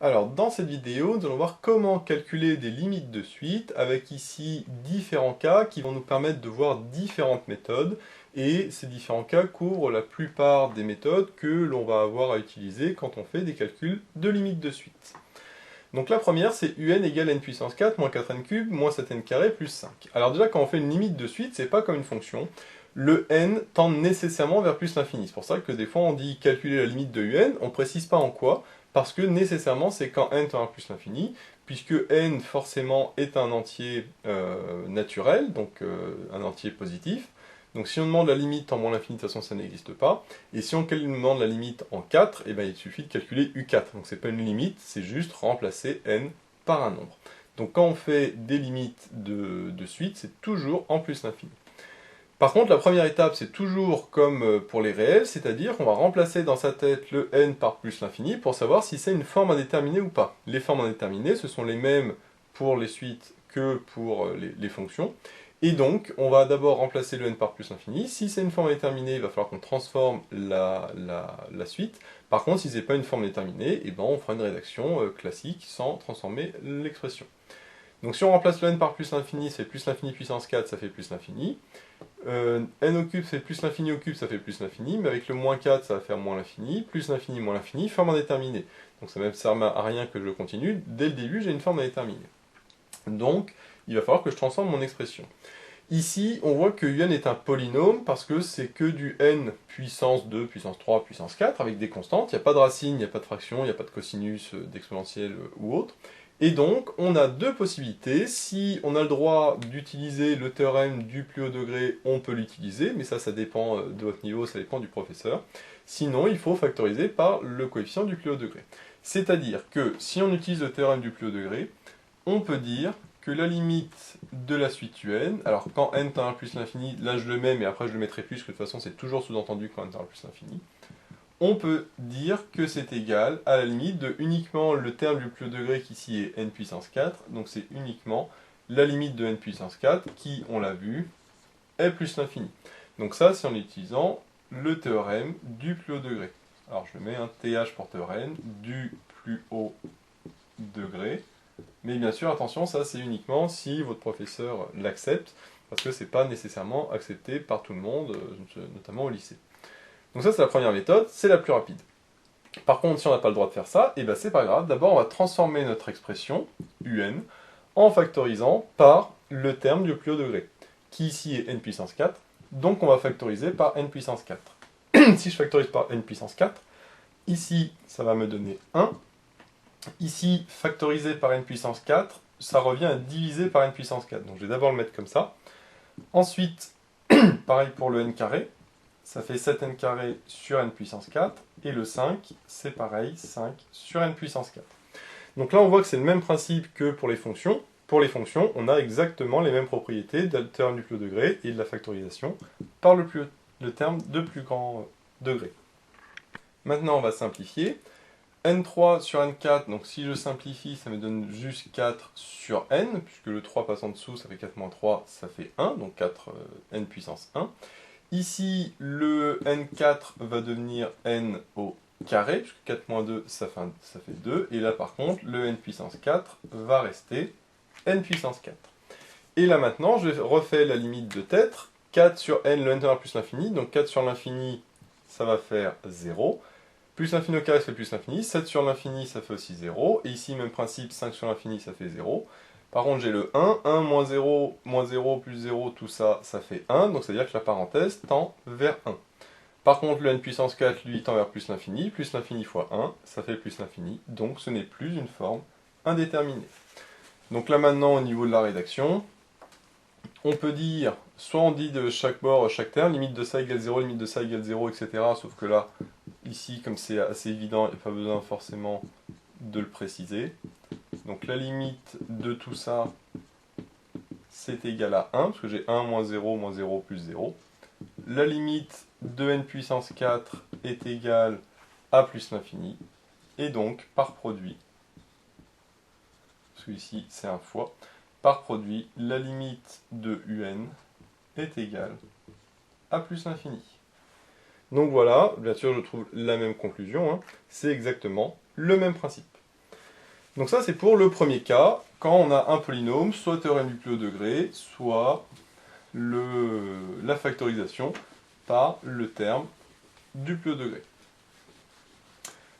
Alors, dans cette vidéo, nous allons voir comment calculer des limites de suite avec ici différents cas qui vont nous permettre de voir différentes méthodes et ces différents cas couvrent la plupart des méthodes que l'on va avoir à utiliser quand on fait des calculs de limites de suite. Donc la première, c'est un égale n puissance 4 moins 4n cube moins 7n carré plus 5. Alors déjà, quand on fait une limite de suite, c'est pas comme une fonction. Le n tend nécessairement vers plus l'infini. C'est pour ça que des fois on dit calculer la limite de un, on précise pas en quoi, parce que nécessairement c'est quand n tend vers plus l'infini, puisque n forcément est un entier naturel, donc un entier positif. Donc si on demande la limite tend moins l'infini, de toute façon ça n'existe pas. Et si on demande la limite en 4, eh ben, il suffit de calculer u4. Donc c'est pas une limite, c'est juste remplacer n par un nombre. Donc quand on fait des limites de suite, c'est toujours en plus l'infini. Par contre, la première étape, c'est toujours comme pour les réels, c'est-à-dire qu'on va remplacer dans sa tête le n par plus l'infini pour savoir si c'est une forme indéterminée ou pas. Les formes indéterminées, ce sont les mêmes pour les suites que pour les fonctions. Et donc, on va d'abord remplacer le n par plus l'infini. Si c'est une forme indéterminée, il va falloir qu'on transforme la suite. Par contre, si ce n'est pas une forme déterminée, eh ben, on fera une rédaction classique sans transformer l'expression. Donc si on remplace le n par plus l'infini, ça fait plus l'infini puissance 4, ça fait plus l'infini. N au cube, c'est plus l'infini au cube, ça fait plus l'infini, mais avec le moins 4, ça va faire moins l'infini, plus l'infini, moins l'infini, forme indéterminée. Donc ça ne sert à rien que je continue, dès le début, j'ai une forme indéterminée. Donc, il va falloir que je transforme mon expression. Ici, on voit que un est un polynôme, parce que c'est que du n puissance 2, puissance 3, puissance 4, avec des constantes, il n'y a pas de racine, il n'y a pas de fraction, il n'y a pas de cosinus, d'exponentielle ou autre. Et donc, on a deux possibilités. Si on a le droit d'utiliser le théorème du plus haut degré, on peut l'utiliser, mais ça dépend de votre niveau, ça dépend du professeur. Sinon, il faut factoriser par le coefficient du plus haut degré. C'est-à-dire que si on utilise le théorème du plus haut degré, on peut dire que la limite de la suite un, alors quand n tend vers plus l'infini, là je le mets, mais après je le mettrai plus, parce que de toute façon c'est toujours sous-entendu quand n tend vers plus l'infini, on peut dire que c'est égal à la limite de uniquement le terme du plus haut degré qui ici est n puissance 4, donc c'est uniquement la limite de n puissance 4 qui, on l'a vu, est plus l'infini. Donc ça c'est en utilisant le théorème du plus haut degré. Alors je mets un TH pour théorème du plus haut degré, mais bien sûr attention, ça c'est uniquement si votre professeur l'accepte, parce que c'est pas nécessairement accepté par tout le monde, notamment au lycée. Donc ça c'est la première méthode, c'est la plus rapide. Par contre, si on n'a pas le droit de faire ça, et ben c'est pas grave. D'abord, on va transformer notre expression, un, en factorisant par le terme du plus haut degré, qui ici est n puissance 4, donc on va factoriser par n puissance 4. Si je factorise par n puissance 4, ici, ça va me donner 1. Ici, factoriser par n puissance 4, ça revient à diviser par n puissance 4. Donc je vais d'abord le mettre comme ça. Ensuite, pareil pour le n carré, ça fait 7n carré sur n puissance 4, et le 5, c'est pareil, 5 sur n puissance 4. Donc là, on voit que c'est le même principe que pour les fonctions. Pour les fonctions, on a exactement les mêmes propriétés de théorème du plus haut degré et de la factorisation par le terme de plus grand degré. Maintenant, on va simplifier. n3 sur n4, donc si je simplifie, ça me donne juste 4 sur n, puisque le 3 passe en dessous, ça fait 4 moins 3, ça fait 1, donc 4 n puissance 1. Ici, le n4 va devenir n au carré, puisque 4 moins 2, ça fait 2. Et là, par contre, le n puissance 4 va rester n puissance 4. Et là, maintenant, je refais la limite de tête. 4 sur n, le n tend vers plus l'infini. Donc 4 sur l'infini, ça va faire 0. Plus l'infini au carré, ça fait plus l'infini. 7 sur l'infini, ça fait aussi 0. Et ici, même principe, 5 sur l'infini, ça fait 0. Par contre, j'ai le 1, 1 moins 0, plus 0, tout ça, ça fait 1. Donc, c'est-à-dire que la parenthèse tend vers 1. Par contre, le n puissance 4, lui, tend vers plus l'infini fois 1, ça fait plus l'infini. Donc, ce n'est plus une forme indéterminée. Donc là, maintenant, au niveau de la rédaction, on peut dire, soit on dit de chaque bord, chaque terme, limite de ça égale 0, limite de ça égale 0, etc. Sauf que là, ici, comme c'est assez évident, il n'y a pas besoin forcément de le préciser. Donc la limite de tout ça, c'est égal à 1, parce que j'ai 1 moins 0 plus 0. La limite de n puissance 4 est égale à plus l'infini. Et donc, par produit, parce que ici c'est un fois, par produit, la limite de un est égale à plus l'infini. Donc voilà, bien sûr je trouve la même conclusion, hein. C'est exactement le même principe. Donc ça c'est pour le premier cas, quand on a un polynôme, soit théorème du plus haut degré, soit la factorisation par le terme du plus haut degré.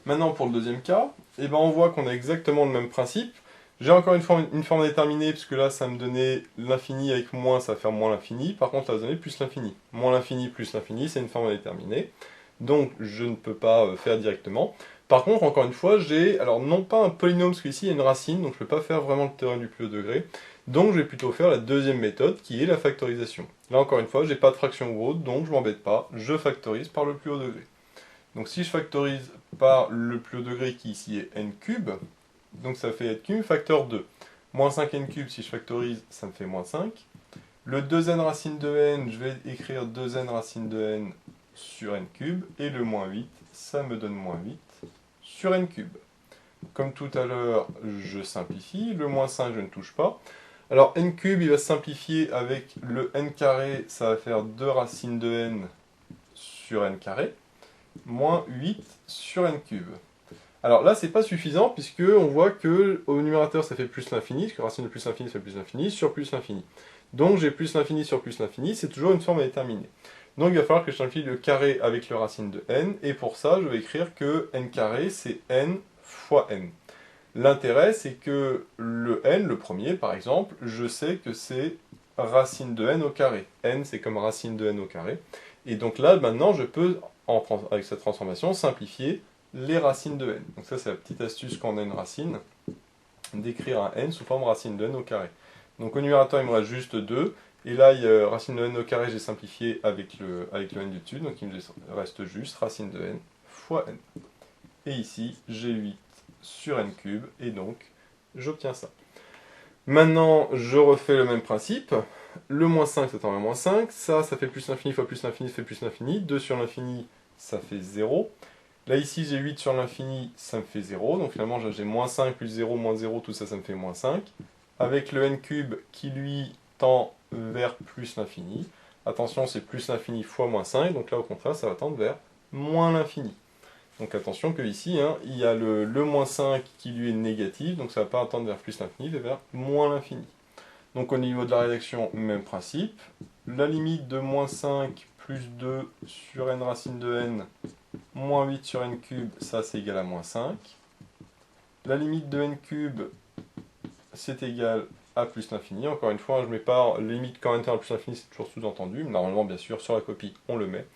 Maintenant pour le deuxième cas, eh ben, on voit qu'on a exactement le même principe. J'ai encore une forme déterminée, puisque là ça me donnait l'infini avec moins, ça va faire moins l'infini. Par contre, ça va donner plus l'infini. Moins l'infini plus l'infini, c'est une forme déterminée. Donc je ne peux pas faire directement. Par contre, encore une fois, j'ai, alors non pas un polynôme, parce qu'ici il y a une racine, donc je ne peux pas faire vraiment le théorème du plus haut degré. Donc je vais plutôt faire la deuxième méthode, qui est la factorisation. Là encore une fois, j'ai pas de fraction ou autre, donc je m'embête pas, je factorise par le plus haut degré. Donc si je factorise par le plus haut degré, qui ici est n cube, donc ça fait n cube facteur 2. Moins 5 n cube, si je factorise, ça me fait moins 5. Le 2n racine de n, je vais écrire 2n racine de n sur n cube, et le moins 8, ça me donne moins 8 sur n cube. Comme tout à l'heure, je simplifie, le moins 5, je ne touche pas. Alors n cube, il va se simplifier avec le n carré, ça va faire 2 racines de n sur n carré, moins 8 sur n cube. Alors là, c'est pas suffisant, puisque on voit que au numérateur, ça fait plus l'infini, parce que racine de plus l'infini, ça fait plus l'infini, sur plus l'infini. Donc j'ai plus l'infini sur plus l'infini, c'est toujours une forme déterminée. Donc il va falloir que je simplifie le carré avec le racine de n, et pour ça, je vais écrire que n carré, c'est n fois n. L'intérêt, c'est que le n, le premier par exemple, je sais que c'est racine de n au carré. N, c'est comme racine de n au carré. Et donc là, maintenant, je peux, avec cette transformation, simplifier les racines de n. Donc ça, c'est la petite astuce quand on a une racine, d'écrire un n sous forme racine de n au carré. Donc au numérateur, il me reste juste 2. Et là, racine de n au carré, j'ai simplifié avec le n du dessus. Donc il me reste juste racine de n fois n. Et ici, j'ai 8 sur n cube. Et donc, j'obtiens ça. Maintenant, je refais le même principe. Le moins 5, ça tend à moins 5. Ça fait plus l'infini fois plus l'infini, ça fait plus l'infini. 2 sur l'infini, ça fait 0. Là, ici, j'ai 8 sur l'infini, ça me fait 0. Donc finalement, j'ai moins 5 plus 0, moins 0, tout ça, ça me fait moins 5. Avec le n cube qui, lui, tend vers plus l'infini. Attention, c'est plus l'infini fois moins 5. Donc là, au contraire, ça va tendre vers moins l'infini. Donc attention que ici, il y a le moins 5 qui, lui, est négatif. Donc ça ne va pas tendre vers plus l'infini, mais vers moins l'infini. Donc au niveau de la rédaction, même principe. La limite de moins 5 plus 2 sur n racine de n, moins 8 sur n cube, ça c'est égal à moins 5. La limite de n cube, c'est égal à plus l'infini. Encore une fois, je mets pas limite quand n tend à plus l'infini, c'est toujours sous-entendu. Mais normalement, bien sûr, sur la copie, on le met.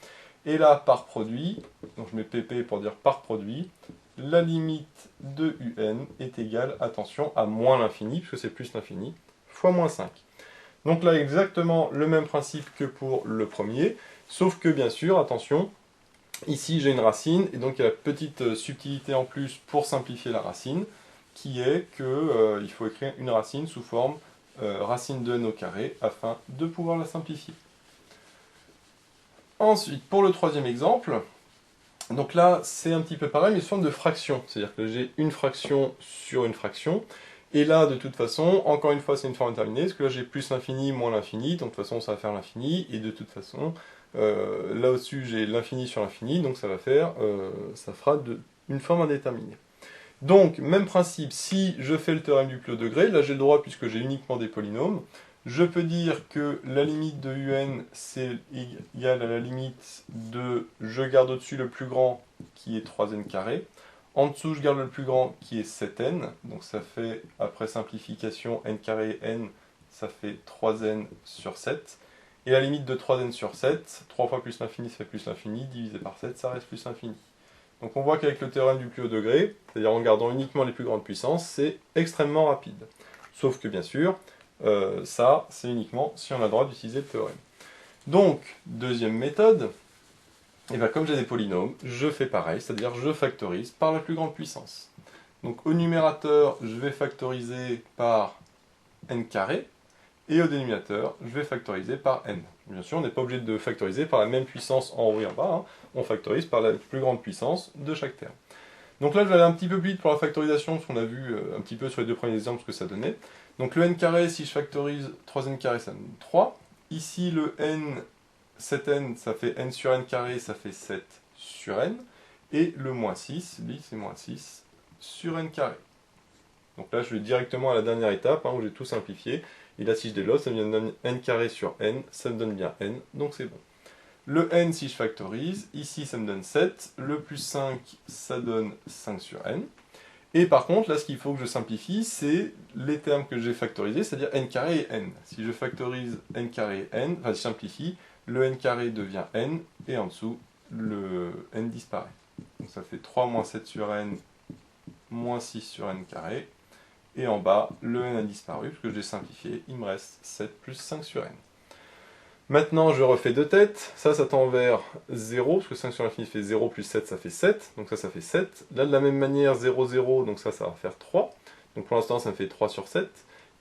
Et là, par produit, donc je mets pp pour dire par produit, la limite de un est égale, attention, à moins l'infini, puisque c'est plus l'infini, fois moins 5. Donc là, exactement le même principe que pour le premier, sauf que, bien sûr, attention, ici j'ai une racine, et donc il y a la petite subtilité en plus pour simplifier la racine, qui est qu'il faut écrire une racine sous forme racine de n au carré, afin de pouvoir la simplifier. Ensuite, pour le troisième exemple, donc là c'est un petit peu pareil, mais sous forme de fraction, c'est-à-dire que j'ai une fraction sur une fraction, et là de toute façon, encore une fois c'est une forme déterminée, parce que là j'ai plus l'infini moins l'infini, donc de toute façon ça va faire l'infini, et de toute façon, là au-dessus j'ai l'infini sur l'infini, donc ça va faire, ça fera une forme indéterminée. Donc, même principe, si je fais le théorème du plus haut degré, là j'ai le droit puisque j'ai uniquement des polynômes, je peux dire que la limite de un c'est égal à la limite de, je garde au-dessus le plus grand qui est 3n carré, en dessous je garde le plus grand qui est 7n, donc ça fait, après simplification, n carré n, ça fait 3n sur 7, et la limite de 3n sur 7, 3 fois plus l'infini ça fait plus l'infini, divisé par 7 ça reste plus l'infini. Donc on voit qu'avec le théorème du plus haut degré, c'est-à-dire en gardant uniquement les plus grandes puissances, c'est extrêmement rapide. Sauf que bien sûr, ça c'est uniquement si on a le droit d'utiliser le théorème. Donc, deuxième méthode, et bien comme j'ai des polynômes, je fais pareil, c'est-à-dire je factorise par la plus grande puissance. Donc au numérateur, je vais factoriser par n carré, et au dénominateur, je vais factoriser par n. Bien sûr, on n'est pas obligé de factoriser par la même puissance en haut et en bas, on factorise par la plus grande puissance de chaque terme. Donc là, je vais aller un petit peu plus vite pour la factorisation, parce qu'on a vu un petit peu sur les deux premiers exemples ce que ça donnait. Donc le n carré, si je factorise 3n carré, ça donne 3. Ici, le n, 7n, ça fait n sur n carré, ça fait 7 sur n. Et le moins 6, lui, c'est moins 6 sur n carré. Donc là, je vais directement à la dernière étape, où j'ai tout simplifié. Et là, si je développe, ça me donne n carré sur n, ça me donne bien n, donc c'est bon. Le n, si je factorise, ici, ça me donne 7. Le plus 5, ça donne 5 sur n. Et par contre, là, ce qu'il faut que je simplifie, c'est les termes que j'ai factorisés, c'est-à-dire n carré et n. Si je factorise n carré et n, enfin, je simplifie, le n carré devient n, et en dessous, le n disparaît. Donc ça fait 3 moins 7 sur n, moins 6 sur n carré. Et en bas, le n a disparu, parce que je l'ai simplifié, il me reste 7 plus 5 sur n. Maintenant, je refais deux têtes, ça tend vers 0, parce que 5 sur l'infini fait 0 plus 7, ça fait 7, donc ça fait 7. Là, de la même manière, 0, 0, donc ça va faire 3. Donc pour l'instant, ça me fait 3 sur 7.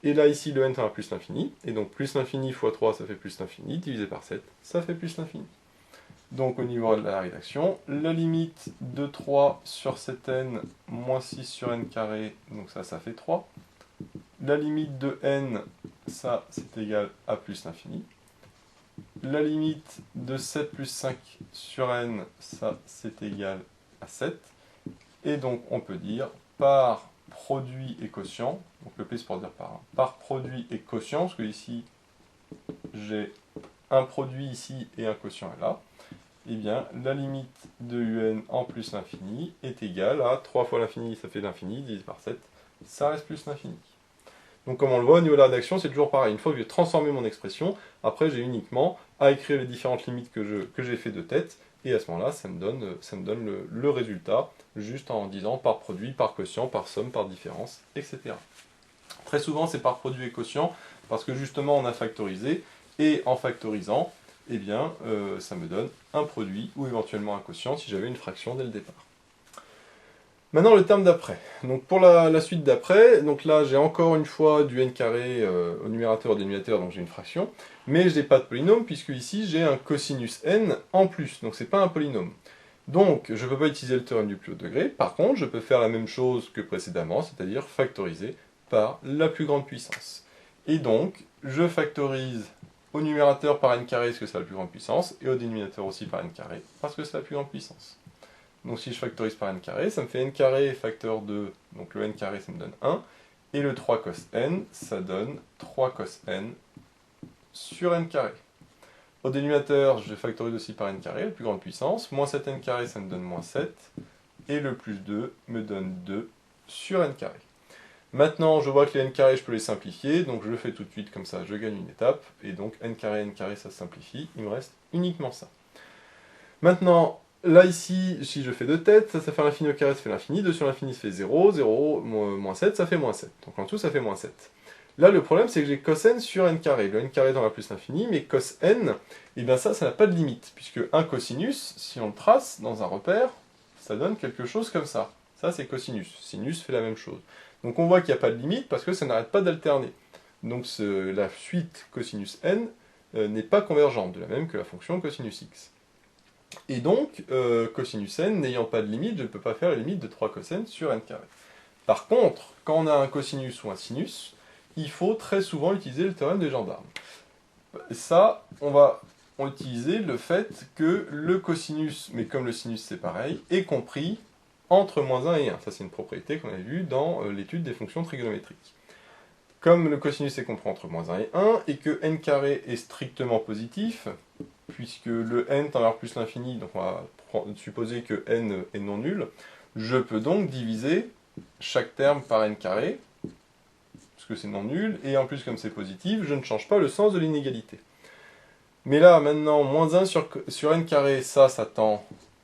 Et là, ici, le n tend à plus l'infini, et donc plus l'infini fois 3, ça fait plus l'infini, divisé par 7, ça fait plus l'infini. Donc au niveau de la rédaction, la limite de 3 sur 7n moins 6 sur n carré, donc ça fait 3. La limite de n, ça c'est égal à plus l'infini. La limite de 7 plus 5 sur n, ça c'est égal à 7. Et donc on peut dire par produit et quotient, donc le P c'est pour dire par produit et quotient, parce que ici j'ai un produit ici et un quotient là, eh bien la limite de un en plus l'infini est égale à 3 fois l'infini, ça fait l'infini, divisé par 7, ça reste plus l'infini. Donc comme on le voit, au niveau de la rédaction, c'est toujours pareil. Une fois que j'ai transformé mon expression, après j'ai uniquement à écrire les différentes limites que j'ai fait de tête, et à ce moment-là, ça me donne le résultat, juste en disant par produit, par quotient, par somme, par différence, etc. Très souvent, c'est par produit et quotient, parce que justement, on a factorisé, et en factorisant, eh bien, ça me donne un produit, ou éventuellement un quotient, si j'avais une fraction dès le départ. Maintenant le terme d'après. Donc pour la suite d'après, donc là j'ai encore une fois du n carré au numérateur et au dénominateur, donc j'ai une fraction, mais je n'ai pas de polynôme puisque ici j'ai un cosinus n en plus, donc c'est pas un polynôme. Donc je ne peux pas utiliser le théorème du plus haut degré, par contre je peux faire la même chose que précédemment, c'est-à-dire factoriser par la plus grande puissance. Et donc je factorise au numérateur par n carré parce que c'est la plus grande puissance, et au dénominateur aussi par n carré parce que c'est la plus grande puissance. Donc si je factorise par n carré, ça me fait n carré facteur 2, donc le n carré ça me donne 1, et le 3 cos n, ça donne 3 cos n sur n carré. Au dénominateur, je factorise aussi par n carré, la plus grande puissance, moins 7n carré ça me donne moins 7, et le plus 2 me donne 2 sur n carré. Maintenant, je vois que les n carrés, je peux les simplifier, donc je le fais tout de suite, comme ça je gagne une étape, et donc n carré, ça se simplifie, il me reste uniquement ça. Maintenant, là, ici, si je fais deux têtes, ça fait l'infini au carré, ça fait l'infini. 2 sur l'infini, ça fait 0. 0 moins 7, ça fait moins 7. Donc en tout, ça fait moins 7. Là, le problème, c'est que j'ai cos n sur n carré. Le n carré dans la plus l'infini, mais cos n, et bien ça n'a pas de limite. Puisque un cosinus, si on le trace dans un repère, ça donne quelque chose comme ça. Ça, c'est cosinus. Sinus fait la même chose. Donc on voit qu'il n'y a pas de limite parce que ça n'arrête pas d'alterner. Donc la suite cosinus n n'est pas convergente, de la même que la fonction cosinus x. Et donc, cosinus n n'ayant pas de limite, je ne peux pas faire la limite de 3 cos n sur n carré. Par contre, quand on a un cosinus ou un sinus, il faut très souvent utiliser le théorème des gendarmes. Ça, on va utiliser le fait que le cosinus, mais comme le sinus c'est pareil, est compris entre moins 1 et 1. Ça c'est une propriété qu'on a vue dans l'étude des fonctions trigonométriques. Comme le cosinus est compris entre moins 1 et 1, et que n carré est strictement positif, puisque le n tend vers plus l'infini, donc on va supposer que n est non nul, je peux donc diviser chaque terme par n carré, parce que c'est non nul, et en plus comme c'est positif, je ne change pas le sens de l'inégalité. Mais là, maintenant, moins 1 sur n carré, ça tend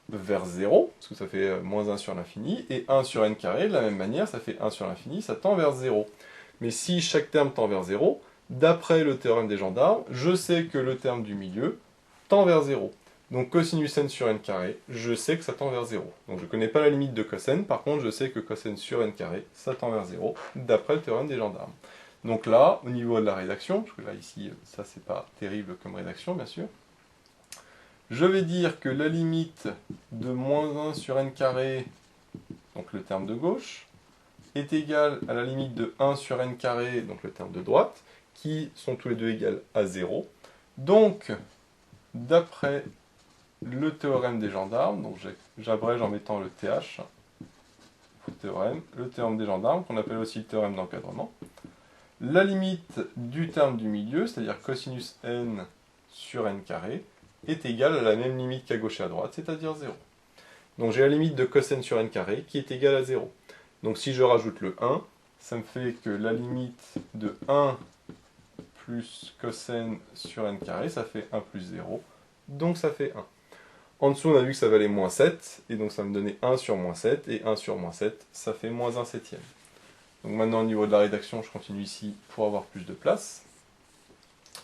vers 0, parce que ça fait moins 1 sur l'infini, et 1 sur n carré, de la même manière, ça fait 1 sur l'infini, ça tend vers 0. Mais si chaque terme tend vers 0, d'après le théorème des gendarmes, je sais que le terme du milieu tend vers 0. Donc cosinus n sur n carré, je sais que ça tend vers 0. Donc je ne connais pas la limite de cos n, par contre je sais que cos n sur n carré, ça tend vers 0, d'après le théorème des gendarmes. Donc là, au niveau de la rédaction, parce que là ici, ça c'est pas terrible comme rédaction bien sûr, je vais dire que la limite de moins 1 sur n carré, donc le terme de gauche, est égale à la limite de 1 sur n carré, donc le terme de droite, qui sont tous les deux égales à 0. Donc, d'après le théorème des gendarmes, donc j'abrège en mettant le TH, théorème, le théorème des gendarmes, qu'on appelle aussi le théorème d'encadrement. La limite du terme du milieu, c'est-à-dire cosinus n sur n carré, est égale à la même limite qu'à gauche et à droite, c'est-à-dire 0. Donc j'ai la limite de cos n sur n carré qui est égale à 0. Donc si je rajoute le 1, ça me fait que la limite de 1 plus cos n sur n carré, ça fait 1 plus 0, donc ça fait 1. En dessous, on a vu que ça valait moins 7, et donc ça me donnait 1 sur moins 7, et 1 sur moins 7, ça fait moins 1 septième. Donc maintenant, au niveau de la rédaction, je continue ici pour avoir plus de place.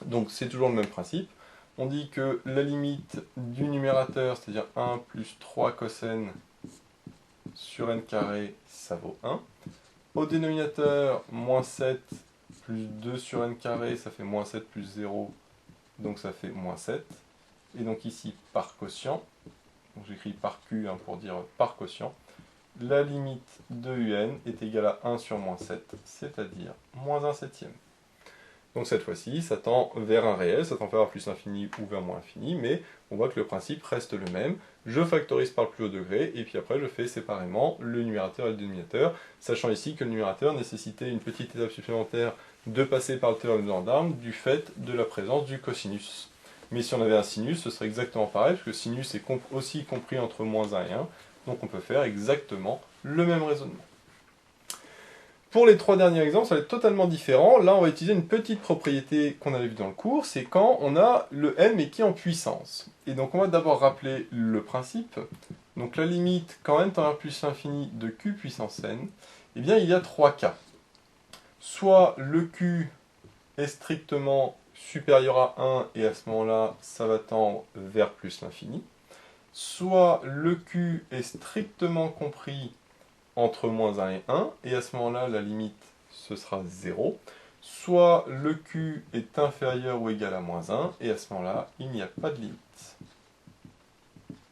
Donc c'est toujours le même principe. On dit que la limite du numérateur, c'est-à-dire 1 plus 3 cos n sur n carré, ça vaut 1. Au dénominateur, moins 7 plus 2 sur n carré, ça fait moins 7 plus 0, donc ça fait moins 7. Et donc ici, par quotient, j'écris par Q pour dire par quotient, la limite de un est égale à 1 sur moins 7, c'est-à-dire moins 1 septième. Donc cette fois-ci, ça tend vers un réel, ça tend vers plus infini ou vers moins infini, mais on voit que le principe reste le même. Je factorise par le plus haut degré, et puis après je fais séparément le numérateur et le dénominateur, sachant ici que le numérateur nécessitait une petite étape supplémentaire de passer par le théorème de gendarme du fait de la présence du cosinus. Mais si on avait un sinus, ce serait exactement pareil, parce que sinus est aussi compris entre moins 1 et 1, donc on peut faire exactement le même raisonnement. Pour les trois derniers exemples, ça va être totalement différent. Là, on va utiliser une petite propriété qu'on avait vue dans le cours, c'est quand on a le n mais qui est en puissance. Et donc on va d'abord rappeler le principe. Donc la limite, quand n tend vers plus l'infini de q puissance n, eh bien il y a trois cas. Soit le q est strictement supérieur à 1, et à ce moment-là, ça va tendre vers plus l'infini. Soit le q est strictement compris entre moins 1 et 1, et à ce moment-là, la limite, ce sera 0. Soit le q est inférieur ou égal à moins 1, et à ce moment-là, il n'y a pas de limite.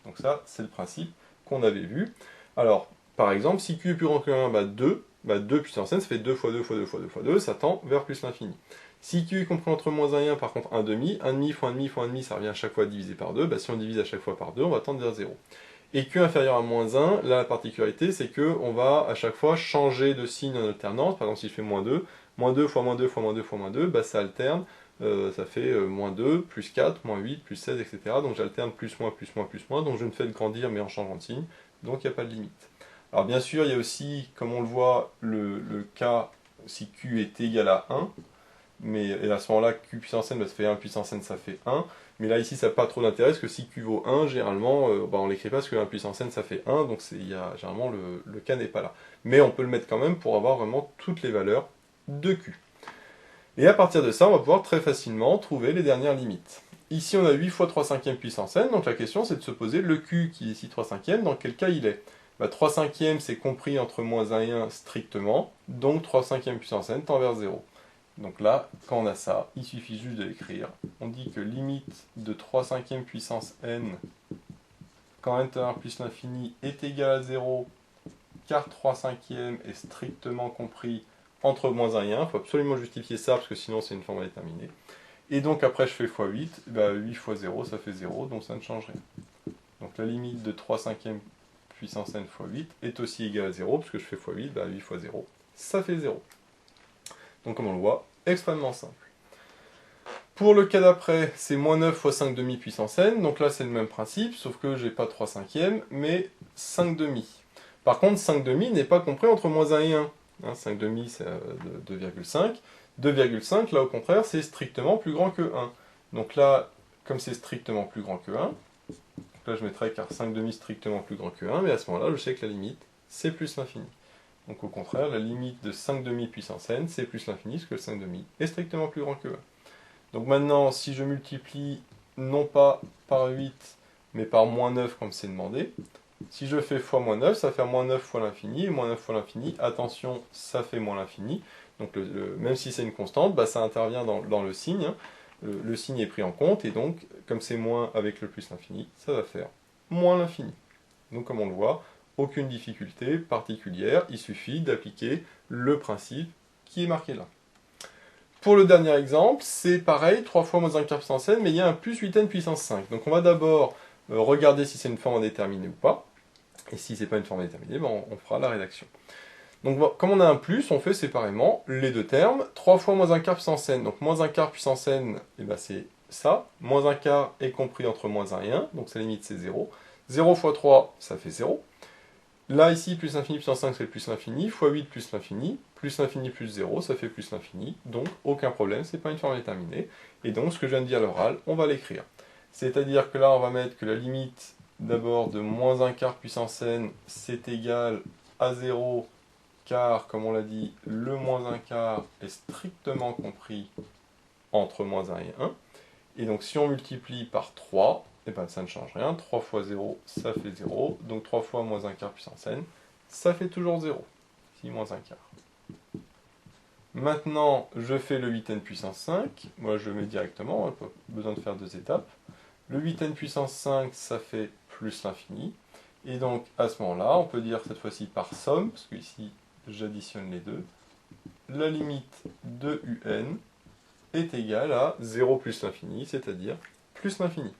Donc ça, c'est le principe qu'on avait vu. Alors, par exemple, si q est plus grand que 1, 2 puissance n, ça fait 2 fois 2 fois 2 fois 2 fois 2, ça tend vers plus l'infini. Si q est compris entre moins 1 et 1, par contre 1,5, 1,5 fois 1,5 fois 1,5, ça revient à chaque fois divisé par 2, si on divise à chaque fois par 2, on va tendre vers 0. Et q inférieur à moins 1, là la particularité c'est qu'on va à chaque fois changer de signe en alternance. Par exemple si je fais moins 2 fois moins 2 fois moins 2 fois moins 2, ça alterne, ça fait moins 2, plus 4, moins 8, plus 16, etc. Donc j'alterne plus moins, plus moins, plus moins, donc je ne fais de grandir mais en changeant de signe, donc il n'y a pas de limite. Alors bien sûr il y a aussi, comme on le voit, le cas si q est égal à 1, et à ce moment-là q puissance n, ça fait 1 puissance n, ça fait 1. Mais là, ici, ça n'a pas trop d'intérêt, parce que si q vaut 1, généralement, on ne l'écrit pas, parce que 1 puissance n, ça fait 1, donc généralement, le cas n'est pas là. Mais on peut le mettre quand même pour avoir vraiment toutes les valeurs de q. Et à partir de ça, on va pouvoir très facilement trouver les dernières limites. Ici, on a 8 fois 3 cinquièmes puissance n, donc la question, c'est de se poser le q qui est ici 3 cinquièmes, dans quel cas il est. 3 cinquièmes, c'est compris entre moins 1 et 1 strictement, donc 3 cinquièmes puissance n tend vers 0. Donc là, quand on a ça, il suffit juste de l'écrire. On dit que limite de 3 cinquièmes puissance n, quand n tend vers plus l'infini, est égale à 0, car 3 cinquièmes est strictement compris entre moins 1 et 1. Il faut absolument justifier ça, parce que sinon c'est une forme indéterminée. Et donc après je fais x 8, 8 fois 0, ça fait 0, donc ça ne change rien. Donc la limite de 3 cinquièmes puissance n fois 8 est aussi égale à 0, parce que je fais x 8, 8 fois 0, ça fait 0. Donc comme on le voit, extrêmement simple. Pour le cas d'après, c'est moins 9 fois 5 demi puissance n, donc là c'est le même principe, sauf que j'ai pas 3 cinquièmes, mais 5 demi. Par contre, 5 demi n'est pas compris entre moins 1 et 1. 5 demi c'est 2,5. 2,5, là au contraire, c'est strictement plus grand que 1. Donc là, comme c'est strictement plus grand que 1, là je mettrais car 5 demi strictement plus grand que 1, mais à ce moment-là, je sais que la limite, c'est plus l'infini. Donc au contraire, la limite de 5 demi puissance n, c'est plus l'infini, parce que le 5 demi est strictement plus grand que 1. Donc maintenant, si je multiplie non pas par 8, mais par moins 9 comme c'est demandé, si je fais fois moins 9, ça va faire moins 9 fois l'infini, et moins 9 fois l'infini, attention, ça fait moins l'infini. Donc même si c'est une constante, ça intervient dans le signe, le signe est pris en compte, et donc, comme c'est moins avec le plus l'infini, ça va faire moins l'infini. Donc comme on le voit, aucune difficulté particulière, il suffit d'appliquer le principe qui est marqué là. Pour le dernier exemple, c'est pareil, 3 fois moins 1 quart puissance n, mais il y a un plus 8n puissance 5. Donc on va d'abord regarder si c'est une forme indéterminée ou pas. Et si c'est pas une forme déterminée, ben, on fera la rédaction. Donc comme on a un plus, on fait séparément les deux termes. 3 fois moins un quart puissance n, donc moins un quart puissance n, et ben c'est ça. Moins un quart est compris entre moins 1 et 1, donc sa limite c'est 0. 0 fois 3, ça fait 0. Là, ici, plus l'infini puissance 5, c'est plus l'infini, fois 8 plus l'infini plus 0, ça fait plus l'infini, donc aucun problème, c'est pas une forme déterminée. Et donc, ce que je viens de dire à l'oral, on va l'écrire. C'est-à-dire que là, on va mettre que la limite, d'abord, de moins un quart puissance n, c'est égal à 0, car, comme on l'a dit, le moins un quart est strictement compris entre moins 1 et 1. Et donc, si on multiplie par 3, et ben, ça ne change rien. 3 fois 0, ça fait 0. Donc 3 fois moins un quart puissance n, ça fait toujours 0. Ici, moins un quart. Maintenant, je fais le 8n puissance 5. Moi, je mets directement, pas besoin de faire deux étapes. Le 8n puissance 5, ça fait plus l'infini. Et donc, à ce moment-là, on peut dire cette fois-ci par somme, parce que ici, j'additionne les deux. La limite de un est égale à 0 plus l'infini, c'est-à-dire plus l'infini.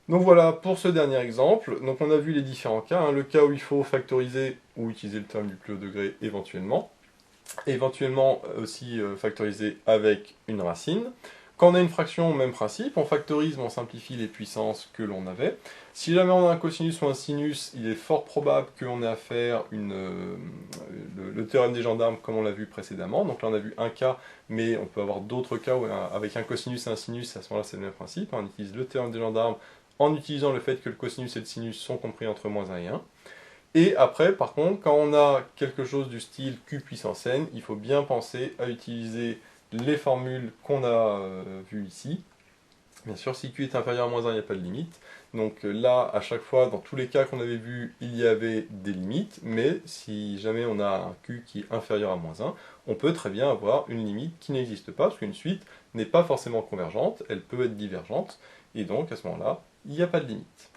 Donc voilà pour ce dernier exemple. Donc on a vu les différents cas, hein. Le cas où il faut factoriser ou utiliser le terme du plus haut degré éventuellement. Éventuellement aussi factoriser avec une racine. Quand on a une fraction, même principe, on factorise, on simplifie les puissances que l'on avait. Si jamais on a un cosinus ou un sinus, il est fort probable qu'on ait à faire le théorème des gendarmes comme on l'a vu précédemment. Donc là on a vu un cas, mais on peut avoir d'autres cas où, avec un cosinus et un sinus, à ce moment-là c'est le même principe. On utilise le théorème des gendarmes en utilisant le fait que le cosinus et le sinus sont compris entre moins 1 et 1. Et après, par contre, quand on a quelque chose du style q puissance n, il faut bien penser à utiliser les formules qu'on a vues ici. Bien sûr, si q est inférieur à moins 1, il n'y a pas de limite. Donc là, à chaque fois, dans tous les cas qu'on avait vus, il y avait des limites, mais si jamais on a un q qui est inférieur à moins 1, on peut très bien avoir une limite qui n'existe pas, parce qu'une suite n'est pas forcément convergente, elle peut être divergente, et donc à ce moment-là, il n'y a pas de limite.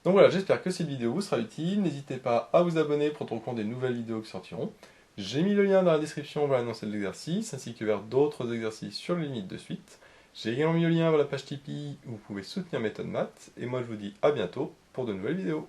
Donc voilà, j'espère que cette vidéo vous sera utile. N'hésitez pas à vous abonner pour être au courant des nouvelles vidéos qui sortiront. J'ai mis le lien dans la description vers l'annonce de l'exercice, ainsi que vers d'autres exercices sur les limites de suite. J'ai également mis le lien vers la page Tipeee où vous pouvez soutenir Méthode Maths. Et moi je vous dis à bientôt pour de nouvelles vidéos.